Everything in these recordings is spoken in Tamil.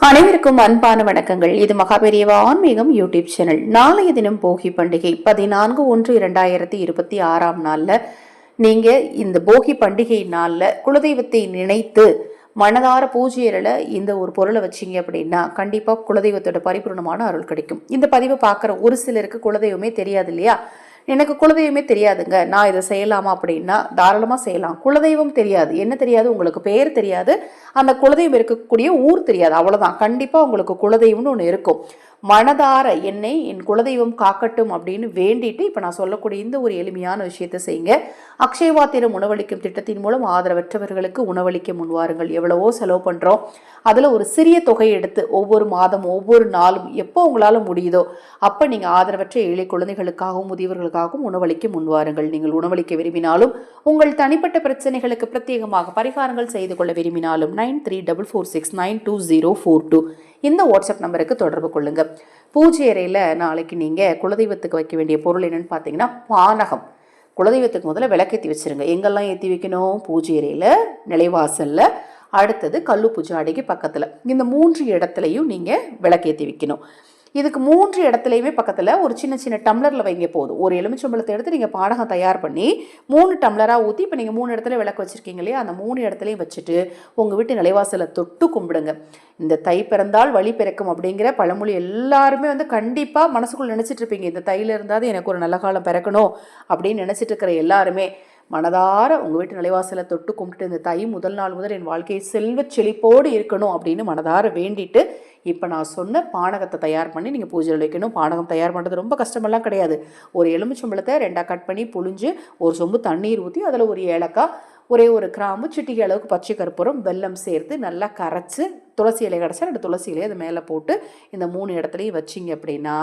அனைவருக்கும் அன்பான வணக்கங்கள். இது மகாபெரியவா ஆன்மீகம் யூடியூப் சேனல். நாளைய தினம் போகி பண்டிகை 14/1/2026 நாள்ல நீங்க இந்த போகி பண்டிகை நாள்ல குலதெய்வத்தை நினைத்து மனதார பூஜையில இந்த ஒரு பொருளை வச்சிங்க அப்படின்னா கண்டிப்பா குலதெய்வத்தோட பரிபூர்ணமான அருள் கிடைக்கும். இந்த பதிவை பார்க்குற ஒரு சிலருக்கு குலதெய்வமே தெரியாது இல்லையா? எனக்கு குலதெய்வமே தெரியாதுங்க, நான் இதை செய்யலாமா அப்படின்னா தாராளமாக செய்யலாம். குலதெய்வம் தெரியாது, என்ன தெரியாது, உங்களுக்கு பேர் தெரியாது, அந்த குலதெய்வம் இருக்கக்கூடிய ஊர் தெரியாது, அவ்வளோதான். கண்டிப்பாக உங்களுக்கு குலதெய்வம்னு ஒன்று இருக்கும். மனதார என்னை என் குலதெய்வம் காக்கட்டும் அப்படின்னு வேண்டிட்டு இப்போ நான் சொல்லக்கூடிய இந்த ஒரு எளிமையான விஷயத்தை செய்யுங்க. அக்ஷயவாத்திரம் உணவளிக்கும் திட்டத்தின் மூலம் ஆதரவற்றவர்களுக்கு உணவளிக்க முன்வாருங்கள். எவ்வளவோ செலவு பண்ணுறோம், அதில் ஒரு சிறிய தொகை எடுத்து ஒவ்வொரு மாதம் ஒவ்வொரு நாளும் எப்போ உங்களால் முடியுதோ அப்போ நீங்கள் ஆதரவற்ற ஏழை குழந்தைகளுக்காகவும் முதியவர்களுக்காகவும் உணவளிக்க முன்வாருங்கள். நீங்கள் உணவளிக்க விரும்பினாலும் உங்கள் தனிப்பட்ட பிரச்சனைகளுக்கு பிரத்யேகமாக பரிகாரங்கள் செய்து கொள்ள விரும்பினாலும் 9344692042 இந்த வாட்ஸ்அப் நம்பருக்கு தொடர்பு கொள்ளுங்க. பூஜை அறையில் நாளைக்கு நீங்கள் குலதெய்வத்துக்கு வைக்க வேண்டிய பொருள் என்னன்னு பார்த்தீங்கன்னா பானகம். குலதெய்வத்துக்கு முதல்ல விளக்கேற்றி வச்சுருங்க. எங்கெல்லாம் ஏற்றி வைக்கணும்? பூஜை அறையில், நிலைவாசலில், அடுத்தது கல்லு பூஜை அடைக்கு பக்கத்தில். இந்த 3 இடத்துலையும் நீங்கள் விளக்கேற்றி வைக்கணும். இதுக்கு 3 இடத்துலையுமே பக்கத்தில் ஒரு சின்ன சின்ன டம்ளரில் வைங்க போதும். ஒரு எலுமிச்சம்பழத்தை எடுத்து நீங்கள் பானகம் தயார் பண்ணி 3 டம்ளராக ஊற்றி, இப்போ நீங்கள் 3 இடத்துல விளக்கு வச்சுருக்கீங்க இல்லையா, அந்த 3 இடத்துலையும் வச்சுட்டு உங்கள் வீட்டு நிலைவாசலை தொட்டு கும்பிடுங்க. இந்த தை பிறந்தால் வழி பிறக்கும் அப்படிங்கிற பழமொழி எல்லாருமே கண்டிப்பாக மனசுக்குள்ளே நினச்சிட்டு இருப்பீங்க. இந்த தையில் இருந்தாவது எனக்கு ஒரு நல்ல காலம் பிறக்கணும் அப்படின்னு நினச்சிட்டு இருக்கிற எல்லாருமே மனதார உங்கள் வீட்டு நிலைவாசலை தொட்டு கும்பிட்டு இந்த தை முதல் நாள் முதல் என் வாழ்க்கையை செல்வ செழிப்போடு இருக்கணும் அப்படின்னு மனதார வேண்டிட்டு இப்போ நான் சொன்ன பானகத்தை தயார் பண்ணி நீங்கள் பூஜையில் வைக்கணும். பானகம் தயார் பண்ணுறது ரொம்ப கஷ்டமெல்லாம் கிடையாது. ஒரு எலுமிச்சம்பழத்தை 2ஆக கட் பண்ணி புழிஞ்சு ஒரு சொம்பு தண்ணீர் ஊற்றி அதில் ஒரு ஏலக்காய், ஒரே ஒரு கிராம்பு, சிட்டிகை அளவுக்கு பச்சை கற்பூரம், வெல்லம் சேர்த்து நல்லா கரைச்சி, துளசி இலை கிடச்சா 2 துளசி இலையை அது மேலே போட்டு இந்த 3 இடத்துலையும் வச்சிங்க அப்படின்னா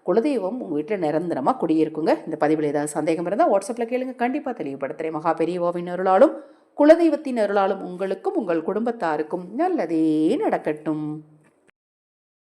குலதெய்வம் உங்கள் வீட்டில் நிரந்தரமாக குடியிருக்குங்க. இந்த பதிவில் ஏதாவது சந்தேகம் இருந்தால் வாட்ஸ்அப்பில் கேளுங்க, கண்டிப்பாக தெளிவுபடுத்துகிறேன். மகா பெரியவாவின் அருளாலும் குலதெய்வத்தின் அருளாலும் உங்களுக்கும் உங்கள் குடும்பத்தாருக்கும் நல்லதே நடக்கட்டும்.